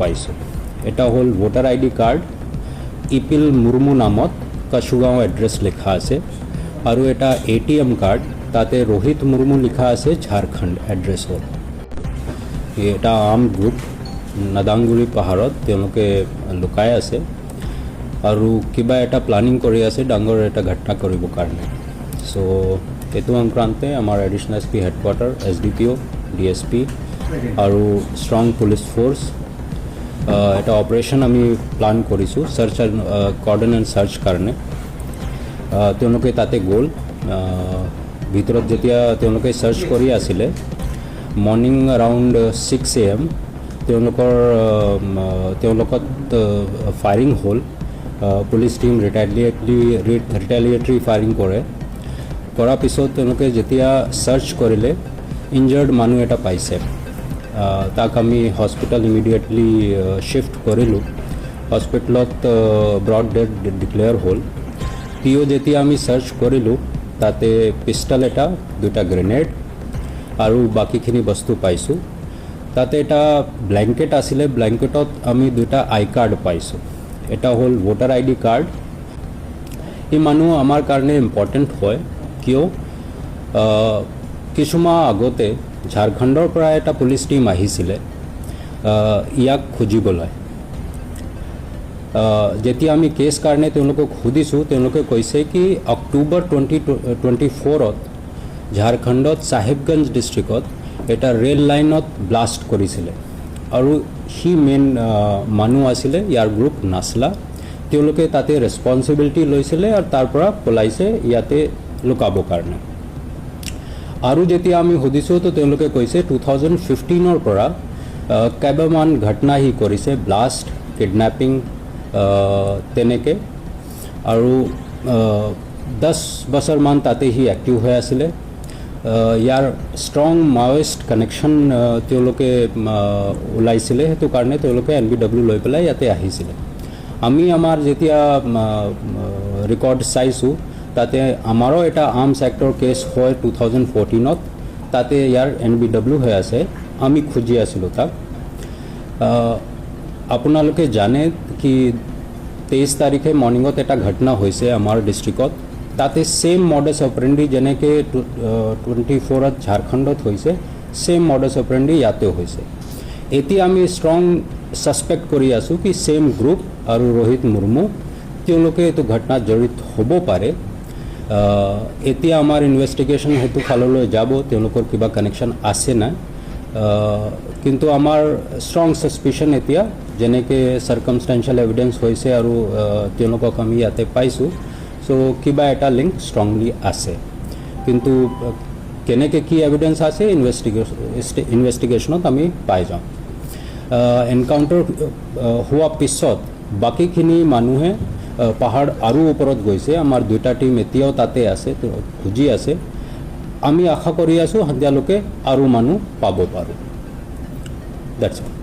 পাইছোঁ। এটা হ'ল ভোটাৰ ID কাৰ্ড, ইপিল মুৰ্মু নামত কাছুগাঁও এড্ৰেছ লিখা আছে, আৰু এটা ATM কাৰ্ড, তাতে ৰোহিত মুৰ্মু লিখা আছে, ঝাৰখণ্ড এড্ৰেছ হ'ল। এটা আৰ্ম গ্ৰুপ নাদাংগুৰি পাহাৰত তেওঁলোকে লুকাই আছে আৰু কিবা এটা প্লানিং কৰি আছে ডাঙৰ এটা ঘটনা কৰিবৰ কাৰণে। চ' এইটো সংক্ৰান্তে আমাৰ additional SP headquarter, SDPO, DSP আৰু ষ্ট্ৰং পুলিচ ফ'ৰ্চ এটা অপাৰেশ্যন আমি প্লান কৰিছোঁ চাৰ্চ কৰ্ডন এণ্ড চাৰ্চ কাৰণে। তেওঁলোকে তাতে গ'ল, ভিতৰত যেতিয়া তেওঁলোকে চাৰ্চ কৰি আছিলে মৰ্নিং এৰাউণ্ড 6 AM তেওঁলোকত ফায়াৰিং হ'ল। পুলিচ টীম ৰিটেলিয়েটৰী ফায়াৰিং কৰাৰ পিছত তেওঁলোকে যেতিয়া চাৰ্চ কৰিলে ইনজাৰ্ড মানুহ এটা পাইছে। তাক আমি হস্পিটেল ইমিডিয়েটলি শ্বিফ্ট কৰিলোঁ। হস্পিটেলত ব্ৰড ডেড ডিক্লেয়াৰ হ'ল। PO যেতিয়া আমি চাৰ্চ কৰিলোঁ তাতে পিষ্টল এটা, 2টা গ্ৰেনেড আৰু বাকীখিনি বস্তু পাইছোঁ। তাতে এটা ব্লেংকেট আছিলে, ব্লেংকেটত আমি 2টা I কাৰ্ড পাইছোঁ। এটা হ'ল ভোটাৰ ID কাৰ্ড। এই মানুহ আমাৰ কাৰণে ইম্পৰ্টেণ্ট হয়, কিয় কিছুমাহ আগতে ঝাৰখণ্ডৰ পৰা এটা পুলিচ টীম আহিছিলে ইয়াক খুজিবলৈ। যেতিয়া আমি কেছ কাৰণে তেওঁলোকক সুধিছোঁ, তেওঁলোকে কৈছে কি অক্টোবৰ 2024 ঝাৰখণ্ডত চাহিবগঞ্জ ডিষ্ট্ৰিক্টত এটা ৰেল লাইনত ব্লাষ্ট কৰিছিলে, আৰু সি মেইন মানুহ আছিলে, ইয়াৰ গ্ৰুপ নাছলা। তেওঁলোকে তাতে ৰেছপনচিবিলিটি লৈছিলে আৰু তাৰ পৰা পলাইছে ইয়াতে লুকাবৰ কাৰণে। আৰু যেতিয়া আমি সুধিছোঁ তো তেওঁলোকে কৈছে 2015 পৰা কেইবামান ঘটনা সি কৰিছে, ব্লাষ্ট, কিডনেপিং তেনেকৈ, আৰু 10 বছৰমান তাতে সি এক্টিভ হৈ আছিলে। ইয়াৰ ষ্ট্ৰং মাওইষ্ট কানেকশ্যন তেওঁলোকে ওলাইছিলে, সেইটো কাৰণে তেওঁলোকে NBW লৈ পেলাই ইয়াতে আহিছিলে। আমি আমাৰ যেতিয়া ৰেকৰ্ড চাইছোঁ তাতে আমাৰো এটা আৰ্মছ এক্টৰ কেছ হয় 2014, তাতে ইয়াৰ NBW হৈ আছে। আমি খুজি আছিলোঁ তাক। আপোনালোকে জানে কি 23 তাৰিখে মৰ্ণিঙত এটা ঘটনা হৈছে আমাৰ ডিষ্ট্ৰিক্টত, তাতে সেম মডাছ অপাৰেণ্ডি যেনেকৈ 24 ঝাৰখণ্ডত হৈছে, সেম মডাছ অপাৰেণ্ডি ইয়াতে হৈছে। এতিয়া আমি ষ্ট্ৰং ছাছপেক্ট কৰি আছোঁ কি সেম গ্ৰুপ আৰু ৰোহিত মুৰ্মু তেওঁলোকে এইটো ঘটনাত জড়িত হ'ব পাৰে। এতিয়া আমাৰ ইনভেষ্টিগেশ্যন সেইটো ফাললৈ যাব, তেওঁলোকৰ কিবা কানেকশ্যন আছে না, কিন্তু আমাৰ ষ্ট্ৰং ছাছপিশ্যন এতিয়া যেনেকৈ চাৰ্কামষ্টেঞ্চিয়েল এভিডেঞ্চ হৈছে আৰু তেওঁলোকক আমি ইয়াতে পাইছোঁ। চ' কিবা এটা লিংক ষ্ট্ৰংলি আছে, কিন্তু কেনেকৈ কি এভিডেঞ্চ আছে ইনভেষ্টিগেশ্যনত আমি পাই যাওঁ। এনকাউণ্টাৰ হোৱাৰ পিছত বাকীখিনি মানুহে পাহাৰ আৰু ওপৰত গৈছে। আমাৰ 2টা টীম এতিয়াও তাতে আছে, খুজি আছে। আমি আশা কৰি আছোঁ সন্ধিয়ালৈকে আৰু মানুহ পাব পাৰোঁ। That's all.